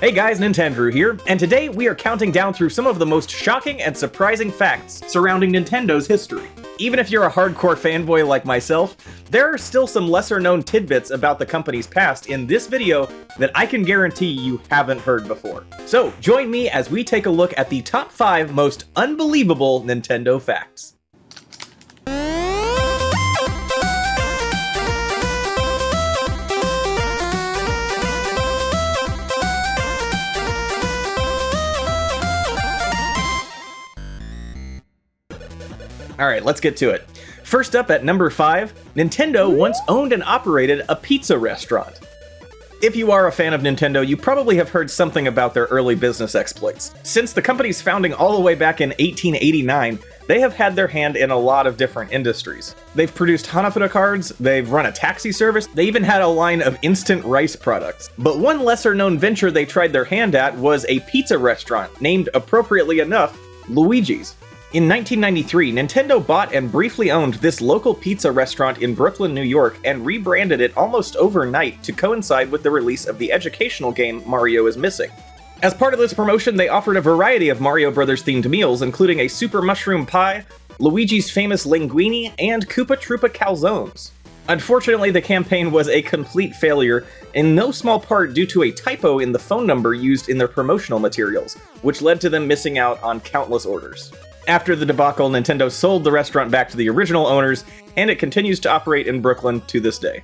Hey guys, Nintendrew here, and today we are counting down through some of the most shocking and surprising facts surrounding Nintendo's history. Even if you're a hardcore fanboy like myself, there are still some lesser-known tidbits about the company's past in this video that I can guarantee you haven't heard before. So, join me as we take a look at the top 5 most unbelievable Nintendo facts. Alright, let's get to it. First up at number 5, Nintendo once owned and operated a pizza restaurant. If you are a fan of Nintendo, you probably have heard something about their early business exploits. Since the company's founding all the way back in 1889, they have had their hand in a lot of different industries. They've produced Hanafuda cards, they've run a taxi service, they even had a line of instant rice products. But one lesser-known venture they tried their hand at was a pizza restaurant, named appropriately enough, Luigi's. In 1993, Nintendo bought and briefly owned this local pizza restaurant in Brooklyn, New York, and rebranded it almost overnight to coincide with the release of the educational game Mario is Missing. As part of this promotion, they offered a variety of Mario Brothers themed meals, including a Super Mushroom Pie, Luigi's famous linguine, and Koopa Troopa calzones. Unfortunately, the campaign was a complete failure, in no small part due to a typo in the phone number used in their promotional materials, which led to them missing out on countless orders. After the debacle, Nintendo sold the restaurant back to the original owners, and it continues to operate in Brooklyn to this day.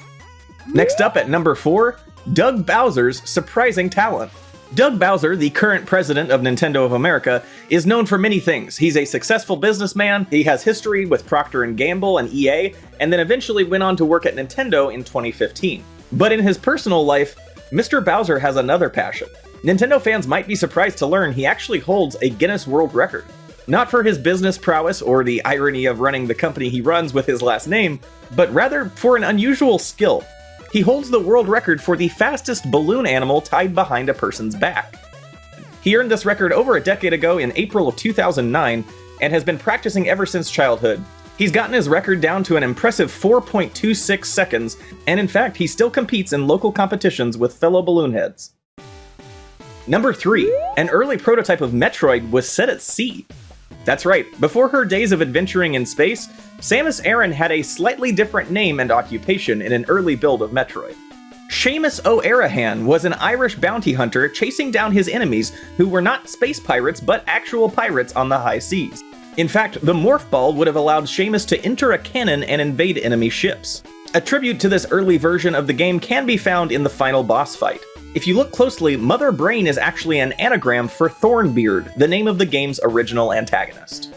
Next up at number 4, Doug Bowser's surprising talent. Doug Bowser, the current president of Nintendo of America, is known for many things. He's a successful businessman, he has history with Procter & Gamble and EA, and then eventually went on to work at Nintendo in 2015. But in his personal life, Mr. Bowser has another passion. Nintendo fans might be surprised to learn he actually holds a Guinness World Record. Not for his business prowess or the irony of running the company he runs with his last name, but rather for an unusual skill. He holds the world record for the fastest balloon animal tied behind a person's back. He earned this record over a decade ago in April of 2009 and has been practicing ever since childhood. He's gotten his record down to an impressive 4.26 seconds, and in fact, he still competes in local competitions with fellow balloon heads. Number 3, an early prototype of Metroid was set at sea. That's right, before her days of adventuring in space, Samus Aran had a slightly different name and occupation in an early build of Metroid. Seamus O'Arahan was an Irish bounty hunter chasing down his enemies who were not space pirates but actual pirates on the high seas. In fact, the Morph Ball would have allowed Seamus to enter a cannon and invade enemy ships. A tribute to this early version of the game can be found in the final boss fight. If you look closely, Mother Brain is actually an anagram for Thornbeard, the name of the game's original antagonist.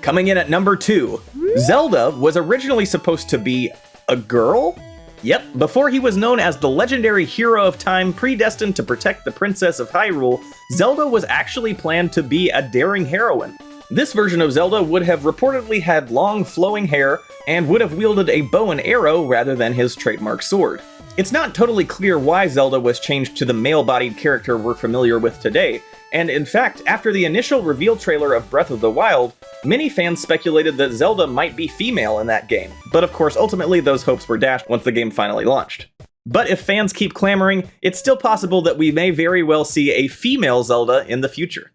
Coming in at number 2, Zelda was originally supposed to be a girl? Yep, before he was known as the legendary hero of time predestined to protect the Princess of Hyrule, Zelda was actually planned to be a daring heroine. This version of Zelda would have reportedly had long flowing hair and would have wielded a bow and arrow rather than his trademark sword. It's not totally clear why Zelda was changed to the male-bodied character we're familiar with today, and in fact, after the initial reveal trailer of Breath of the Wild, many fans speculated that Zelda might be female in that game, but of course ultimately those hopes were dashed once the game finally launched. But if fans keep clamoring, it's still possible that we may very well see a female Zelda in the future.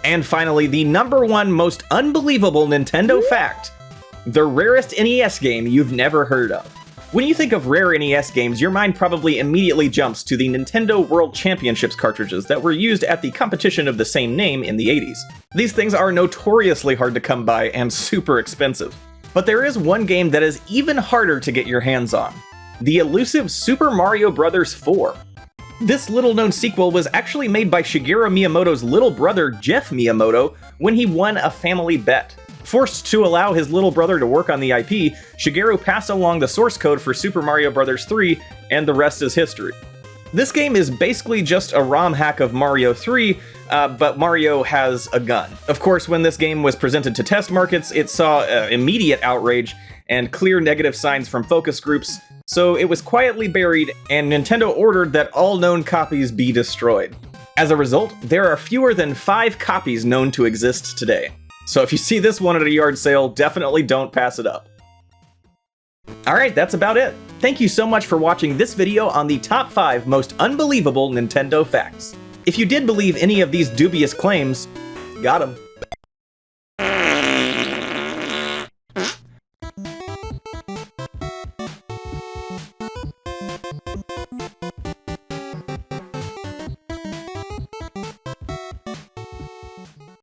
And finally, the number 1 most unbelievable Nintendo fact, the rarest NES game you've never heard of. When you think of rare NES games, your mind probably immediately jumps to the Nintendo World Championships cartridges that were used at the competition of the same name in the 80s. These things are notoriously hard to come by and super expensive. But there is one game that is even harder to get your hands on, the elusive Super Mario Bros. 4. This little-known sequel was actually made by Shigeru Miyamoto's little brother Jeff Miyamoto when he won a family bet. Forced to allow his little brother to work on the IP, Shigeru passed along the source code for Super Mario Bros. 3, and the rest is history. This game is basically just a ROM hack of Mario 3, but Mario has a gun. Of course, when this game was presented to test markets, it saw immediate outrage and clear negative signs from focus groups, so it was quietly buried, and Nintendo ordered that all known copies be destroyed. As a result, there are fewer than 5 copies known to exist today. So if you see this one at a yard sale, definitely don't pass it up. Alright, that's about it. Thank you so much for watching this video on the top 5 most unbelievable Nintendo facts. If you did believe any of these dubious claims, got 'em.